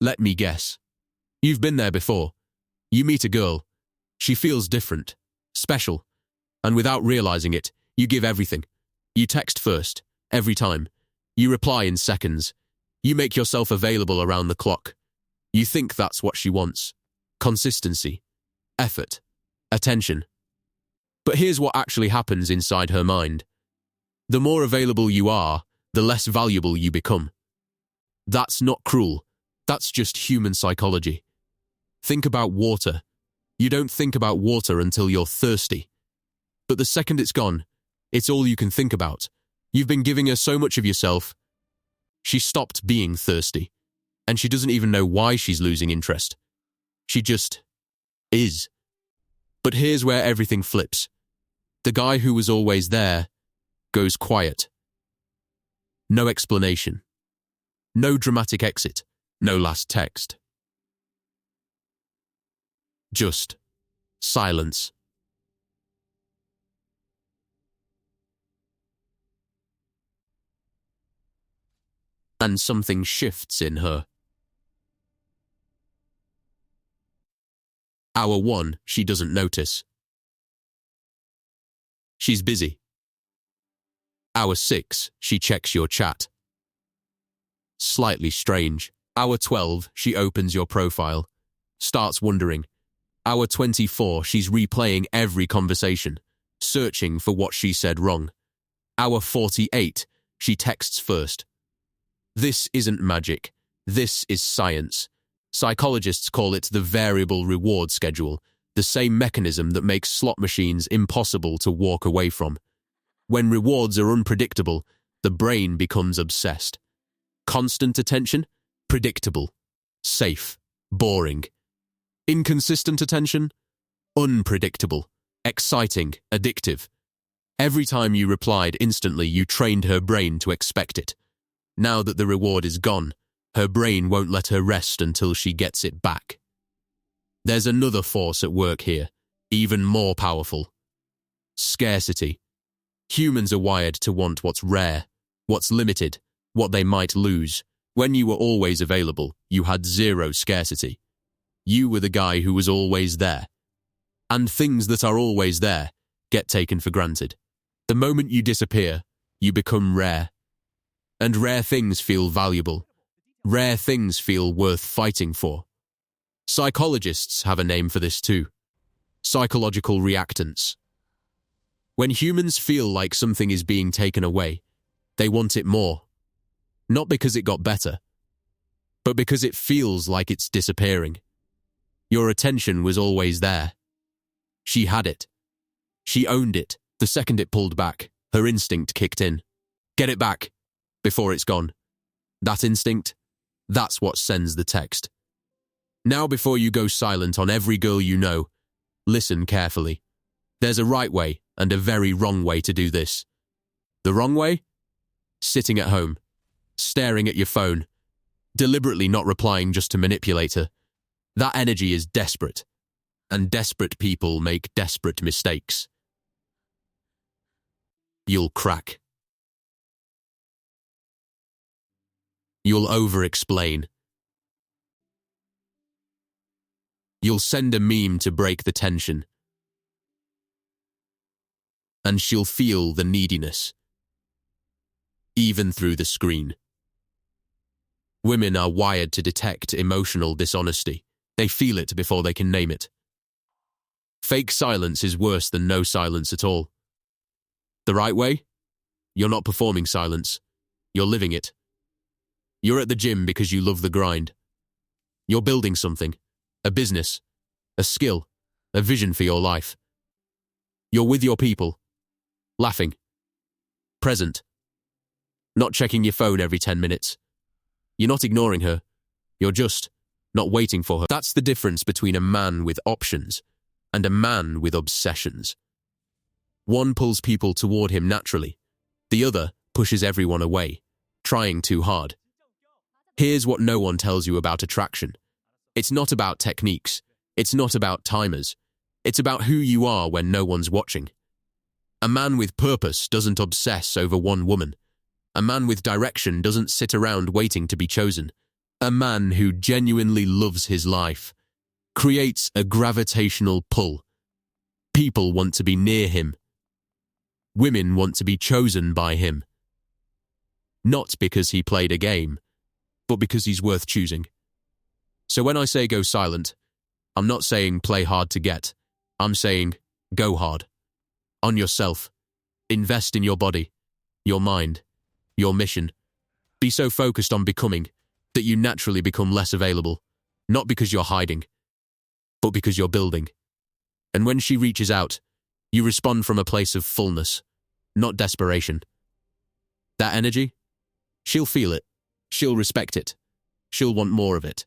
Let me guess. You've been there before. You meet a girl. She feels different, special, and without realizing it, you give everything. You text first, every time. You reply in seconds. You make yourself available around the clock. You think that's what she wants. Consistency, effort, attention. But here's what actually happens inside her mind. The more available you are, the less valuable you become. That's not cruel. That's just human psychology. Think about water. You don't think about water until you're thirsty. But the second it's gone, it's all you can think about. You've been giving her so much of yourself. She stopped being thirsty, and she doesn't even know why she's losing interest. She just is. But here's where everything flips. The guy who was always there goes quiet. No explanation. No dramatic exit. No last text. Just silence. And something shifts in her. Hour 1, she doesn't notice. She's busy. Hour 6, she checks your chat. Slightly strange. Hour 12, she opens your profile. Starts wondering. Hour 24, she's replaying every conversation, searching for what she said wrong. Hour 48, she texts first. This isn't magic. This is science. Psychologists call it the variable reward schedule, the same mechanism that makes slot machines impossible to walk away from. When rewards are unpredictable, the brain becomes obsessed. Constant attention? Predictable. Safe. Boring. Inconsistent attention? Unpredictable. Exciting. Addictive. Every time you replied instantly, you trained her brain to expect it. Now that the reward is gone, her brain won't let her rest until she gets it back. There's another force at work here, even more powerful. Scarcity. Humans are wired to want what's rare, what's limited, what they might lose. When you were always available, you had zero scarcity. You were the guy who was always there. And things that are always there get taken for granted. The moment you disappear, you become rare. And rare things feel valuable. Rare things feel worth fighting for. Psychologists have a name for this too. Psychological reactance. When humans feel like something is being taken away, they want it more. Not because it got better, but because it feels like it's disappearing. Your attention was always there. She had it. She owned it. The second it pulled back, her instinct kicked in. Get it back, before it's gone. That instinct, that's what sends the text. Now before you go silent on every girl you know, listen carefully. There's a right way and a very wrong way to do this. The wrong way? Sitting at home, staring at your phone, deliberately not replying just to manipulate her. That energy is desperate, and desperate people make desperate mistakes. You'll crack. You'll over-explain. You'll send a meme to break the tension. And she'll feel the neediness, even through the screen. Women are wired to detect emotional dishonesty. They feel it before they can name it. Fake silence is worse than no silence at all. The right way? You're not performing silence. You're living it. You're at the gym because you love the grind. You're building something, a business, a skill, a vision for your life. You're with your people, laughing, present, not checking your phone every 10 minutes. You're not ignoring her. You're just not waiting for her. That's the difference between a man with options and a man with obsessions. One pulls people toward him naturally. The other pushes everyone away, trying too hard. Here's what no one tells you about attraction. It's not about techniques. It's not about timers. It's about who you are when no one's watching. A man with purpose doesn't obsess over one woman. A man with direction doesn't sit around waiting to be chosen. A man who genuinely loves his life creates a gravitational pull. People want to be near him. Women want to be chosen by him. Not because he played a game, but because he's worth choosing. So when I say go silent, I'm not saying play hard to get. I'm saying go hard. On yourself. Invest in your body, your mind, your mission. Be so focused on becoming that you naturally become less available, not because you're hiding, but because you're building. And when she reaches out, you respond from a place of fullness, not desperation. That energy? She'll feel it. She'll respect it. She'll want more of it.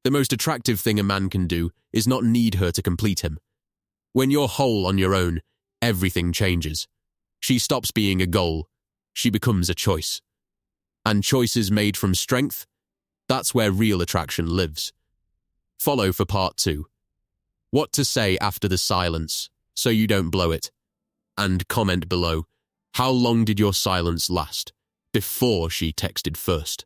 The most attractive thing a man can do is not need her to complete him. When you're whole on your own, everything changes. She stops being a goal. She becomes a choice. And choices made from strength, that's where real attraction lives. Follow for part 2. What to say after the silence, so you don't blow it. And comment below, how long did your silence last before she texted first?